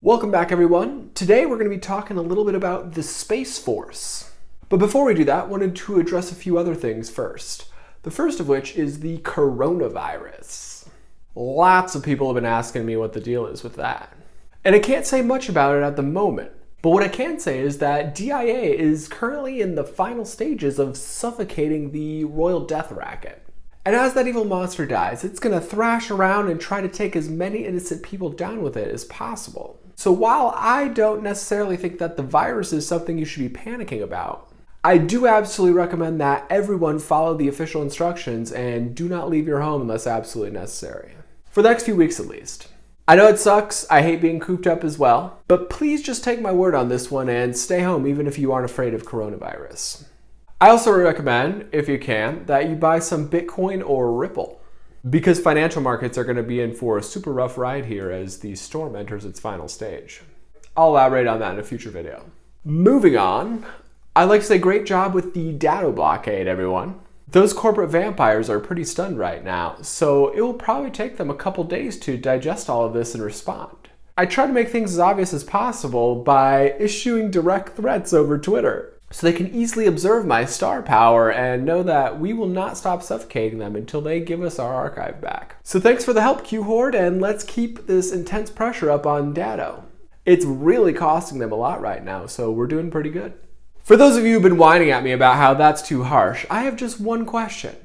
Welcome back, everyone. Today we're going to be talking a little bit about the Space Force. But before we do that, I wanted to address a few other things first. The first of which is the coronavirus. Lots of people have been asking me what the deal is with that. And I can't say much about it at the moment. But what I can say is that DIA is currently in the final stages of suffocating the Royal Death Racket. And as that evil monster dies, it's going to thrash around and try to take as many innocent people down with it as possible. So while I don't necessarily think that the virus is something you should be panicking about, I do absolutely recommend that everyone follow the official instructions and do not leave your home unless absolutely necessary. For the next few weeks at least. I know it sucks, I hate being cooped up as well, but please just take my word on this one and stay home even if you aren't afraid of coronavirus. I also recommend, if you can, that you buy some Bitcoin or Ripple, because financial markets are going to be in for a super rough ride here as the storm enters its final stage. I'll elaborate on that in a future video. Moving on, I'd like to say great job with the data blockade, everyone. Those corporate vampires are pretty stunned right now, so it will probably take them a couple days to digest all of this and respond. I try to make things as obvious as possible by issuing direct threats over Twitter, so they can easily observe my star power and know that we will not stop suffocating them until they give us our archive back. So thanks for the help, Q-Horde, and let's keep this intense pressure up on Datto. It's really costing them a lot right now, so we're doing pretty good. For those of you who've been whining at me about how that's too harsh, I have just one question.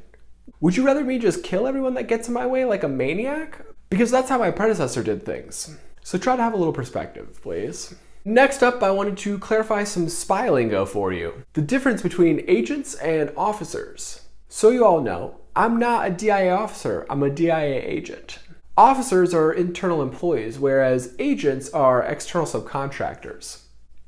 Would you rather me just kill everyone that gets in my way like a maniac? Because that's how my predecessor did things. So try to have a little perspective, please. Next up, I wanted to clarify some spy lingo for you. The difference between agents and officers. So you all know, I'm not a DIA officer, I'm a DIA agent. Officers are internal employees, whereas agents are external subcontractors.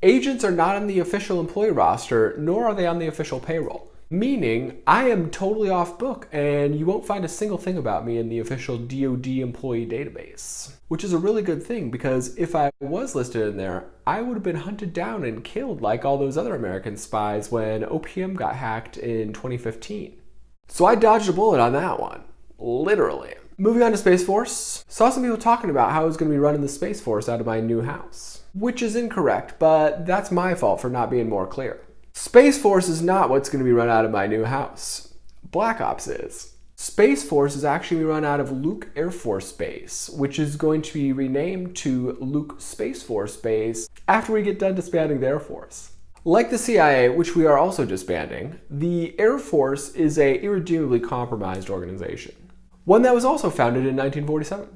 Agents are not on the official employee roster, nor are they on the official payroll. Meaning, I am totally off book and you won't find a single thing about me in the official DoD employee database. Which is a really good thing because if I was listed in there, I would have been hunted down and killed like all those other American spies when OPM got hacked in 2015. So I dodged a bullet on that one. Literally. Moving on to Space Force, saw some people talking about how I was going to be running the Space Force out of my new house. Which is incorrect, but that's my fault for not being more clear. Space Force is not what's going to be run out of my new house. Black Ops is. Space Force is actually run out of Luke Air Force Base, which is going to be renamed to Luke Space Force Base after we get done disbanding the Air Force. Like the CIA, which we are also disbanding, the Air Force is an irredeemably compromised organization. One that was also founded in 1947.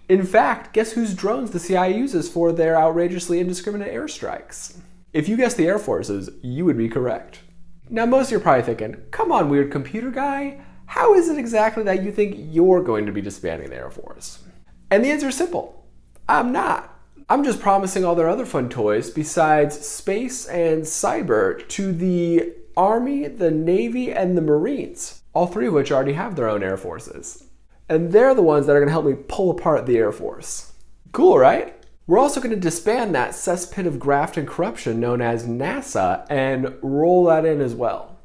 In fact, guess whose drones the CIA uses for their outrageously indiscriminate airstrikes? If you guessed the Air Force's, you would be correct. Now most of you are probably thinking, come on weird computer guy, how is it exactly that you think you're going to be disbanding the Air Force? And the answer is simple, I'm not. I'm just promising all their other fun toys besides space and cyber to the Army, the Navy, and the Marines, all three of which already have their own Air Forces. And they're the ones that are going to help me pull apart the Air Force. Cool, right? We're also going to disband that cesspit of graft and corruption known as NASA and roll that in as well.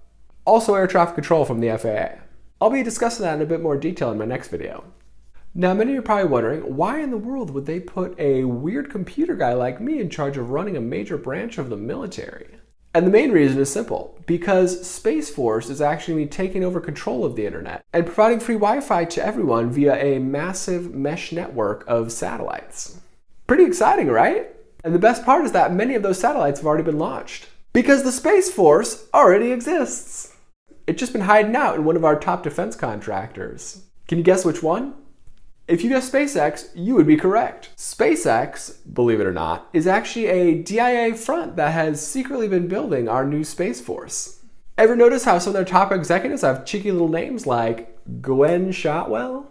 Also air traffic control from the FAA. I'll be discussing that in a bit more detail in my next video. Now many of you are probably wondering, why in the world would they put a weird computer guy like me in charge of running a major branch of the military? And the main reason is simple, because Space Force is actually taking over control of the internet and providing free Wi-Fi to everyone via a massive mesh network of satellites. Pretty exciting, right? And the best part is that many of those satellites have already been launched. Because the Space Force already exists. It's just been hiding out in one of our top defense contractors. Can you guess which one? If you guessed SpaceX, you would be correct. SpaceX, believe it or not, is actually a DIA front that has secretly been building our new Space Force. Ever notice how some of their top executives have cheeky little names like Gwen Shotwell?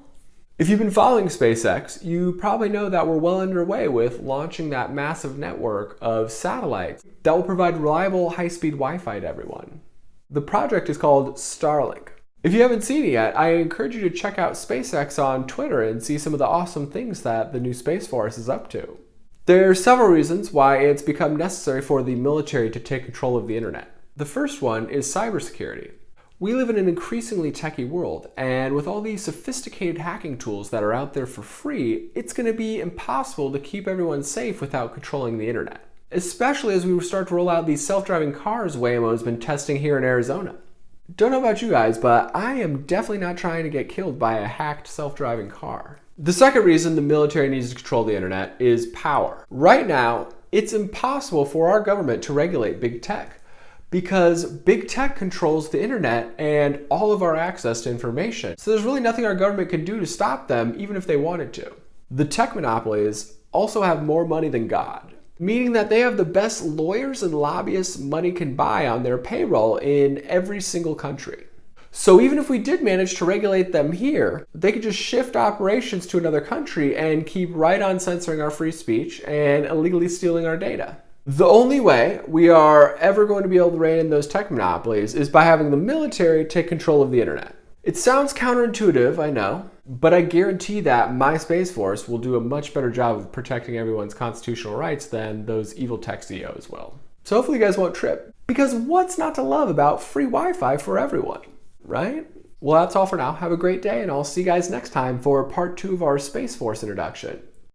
If you've been following SpaceX, you probably know that we're well underway with launching that massive network of satellites that will provide reliable high-speed Wi-Fi to everyone. The project is called Starlink. If you haven't seen it yet, I encourage you to check out SpaceX on Twitter and see some of the awesome things that the new Space Force is up to. There are several reasons why it's become necessary for the military to take control of the internet. The first one is cybersecurity. We live in an increasingly techy world, and with all these sophisticated hacking tools that are out there for free, it's going to be impossible to keep everyone safe without controlling the internet. Especially as we start to roll out these self-driving cars Waymo's been testing here in Arizona. Don't know about you guys, but I am definitely not trying to get killed by a hacked self-driving car. The second reason the military needs to control the internet is power. Right now, it's impossible for our government to regulate big tech because big tech controls the internet and all of our access to information. So there's really nothing our government can do to stop them, even if they wanted to. The tech monopolies also have more money than God, meaning that they have the best lawyers and lobbyists money can buy on their payroll in every single country. So even if we did manage to regulate them here, they could just shift operations to another country and keep right on censoring our free speech and illegally stealing our data. The only way we are ever going to be able to rein in those tech monopolies is by having the military take control of the internet. It sounds counterintuitive, I know, but I guarantee that my Space Force will do a much better job of protecting everyone's constitutional rights than those evil tech CEOs will. So hopefully you guys won't trip, because what's not to love about free Wi-Fi for everyone, right? Well, that's all for now. Have a great day, and I'll see you guys next time for part 2 of our Space Force introduction.